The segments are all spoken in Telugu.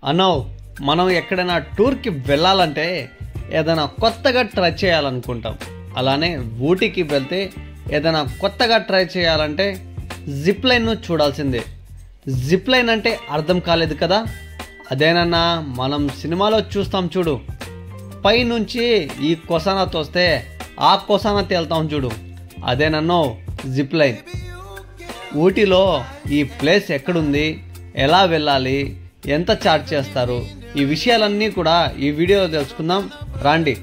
అన్నో మనం ఎక్కడైనా టూర్కి వెళ్ళాలంటే ఏదైనా కొత్తగా ట్రై చేయాలనుకుంటాం. అలానే ఊటీకి వెళ్తే ఏదైనా కొత్తగా ట్రై చేయాలంటే జిప్లైన్ను చూడాల్సిందే. జిప్లైన్ అంటే అర్థం కాలేదు కదా? అదేనన్నా మనం సినిమాలో చూస్తాం చూడు, పైనుంచి ఈ కొసానా తోస్తే ఆ కొసానా తేల్తాం చూడు, అదేనన్నో జిప్లైన్. ఊటీలో ఈ ప్లేస్ ఎక్కడుంది, ఎలా వెళ్ళాలి, ఎంత ఛార్జ్ చేస్తారు, ఈ విషయాలన్నీ కూడా ఈ వీడియోలో తెలుసుకుందాం రాండి.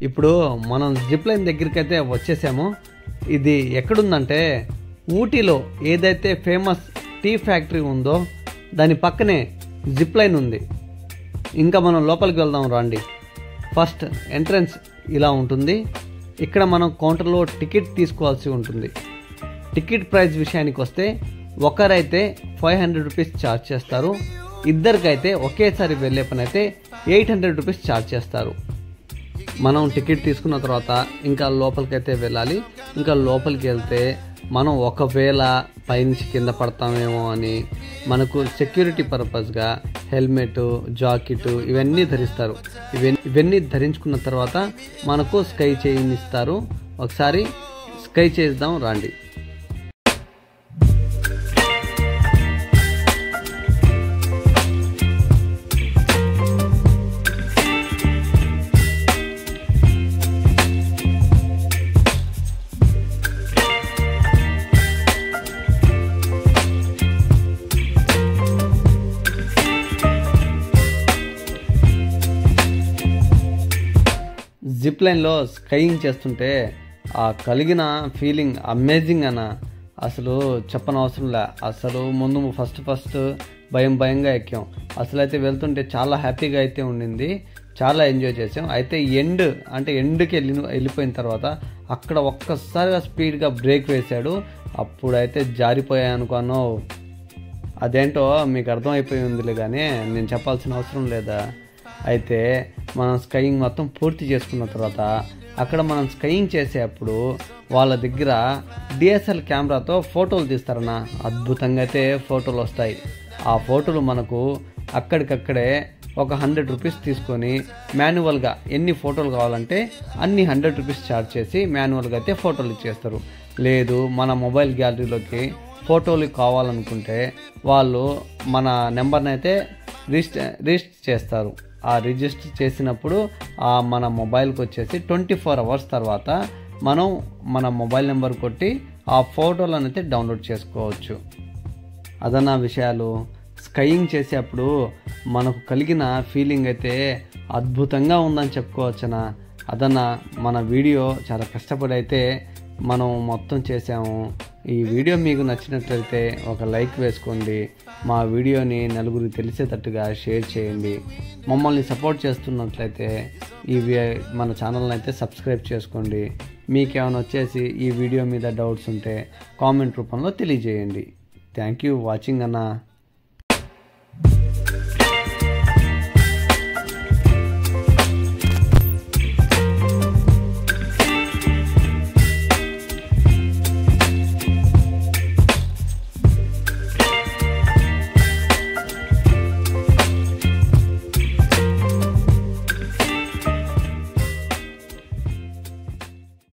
ఇప్పుడు మనం జిప్లైన్ దగ్గరికి అయితే వచ్చేసాము. ఇది ఎక్కడుందంటే ఊటీలో ఏదైతే ఫేమస్ టీ ఫ్యాక్టరీ ఉందో దాని పక్కనే జిప్లైన్ ఉంది. ఇంకా మనం లోపలికి వెళ్దాం రండి. ఫస్ట్ ఎంట్రన్స్ ఇలా ఉంటుంది. ఇక్కడ మనం కౌంటర్లో టికెట్ తీసుకోవాల్సి ఉంటుంది. టికెట్ ప్రైస్ విషయానికి వస్తే ఒకరైతే 500 రూపీస్ ఛార్జ్ చేస్తారు, ఇద్దరికైతే ఒకేసారి వెళ్ళే పని అయితే 800 రూపీస్ ఛార్జ్ చేస్తారు. మనం టికెట్ తీసుకున్న తర్వాత ఇంకా లోపలికైతే వెళ్ళాలి. ఇంకా లోపలికి వెళ్తే మనం ఒకవేళ పైనుంచి కింద పడతామేమో అని మనకు సెక్యూరిటీ పర్పస్గా హెల్మెట్, జాకెట్ ఇవన్నీ ధరిస్తారు. ఇవన్నీ ధరించుకున్న తర్వాత మనకు స్కై చైన్ ఇస్తారు. ఒకసారి స్కై చేద్దాం రండి. జిప్లైన్లో స్కైయింగ్ చేస్తుంటే ఆ కలిగిన ఫీలింగ్ అమేజింగ్ అన్న. అసలు చెప్పనవసరం లే. అసలు ముందు ఫస్ట్ భయంగా ఎక్కాం. అసలు అయితే వెళ్తుంటే చాలా హ్యాపీగా అయితే ఉండింది, చాలా ఎంజాయ్ చేసాం. అయితే ఎండ్కి వెళ్ళిపోయిన తర్వాత అక్కడ ఒక్కసారిగా స్పీడ్గా బ్రేక్ వేశాడు. అప్పుడైతే జారిపోయాను అనుకున్నాను. అదేంటో మీకు అర్థమైపోయి ఉందిలే, కానీ నేను చెప్పాల్సిన అవసరం లేదా. అయితే మనం స్కైయింగ్ మొత్తం పూర్తి చేసుకున్న తర్వాత అక్కడ మనం స్కైయింగ్ చేసేటప్పుడు వాళ్ళ దగ్గర డిఎస్ఎల్ కెమెరాతో ఫోటోలు తీస్తారన్న. అద్భుతంగా అయితే ఫోటోలు వస్తాయి. ఆ ఫోటోలు మనకు అక్కడికక్కడే ఒక 100 రూపీస్ తీసుకొని మాన్యువల్గా ఎన్ని ఫోటోలు కావాలంటే అన్ని 100 రూపీస్ ఛార్జ్ చేసి మాన్యువల్గా అయితే ఫోటోలు ఇచ్చేస్తారు. లేదు మన మొబైల్ గ్యాలరీలోకి ఫోటోలు కావాలనుకుంటే వాళ్ళు మన నెంబర్ని అయితే రిజిస్టర్ చేస్తారు. ఆ రిజిస్టర్ చేసినప్పుడు మన మొబైల్కి వచ్చేసి 24 అవర్స్ తర్వాత మనం మన మొబైల్ నెంబర్ కొట్టి ఆ ఫోటోలను అయితే డౌన్లోడ్ చేసుకోవచ్చు. అదన్న విషయాలు. స్కైయింగ్ చేసేటప్పుడు మనకు కలిగిన ఫీలింగ్ అయితే అద్భుతంగా ఉందని చెప్పుకోవచ్చునా. అదన్న మన వీడియో చాలా కష్టపడి అయితే మనం మొత్తం చేసాము. ఈ వీడియో మీకు నచ్చినట్లయితే ఒక లైక్ వేసుకోండి. మా వీడియోని నలుగురికి తెలిసేటట్టుగా షేర్ చేయండి. మమ్మల్ని సపోర్ట్ చేస్తున్నట్లయితే మన ఛానల్ని అయితే సబ్స్క్రైబ్ చేసుకోండి. మీకేమైనా వచ్చేసి ఈ వీడియో మీద డౌట్స్ ఉంటే కామెంట్ రూపంలో తెలియజేయండి. థ్యాంక్ యూ వాచింగ్ అన్న.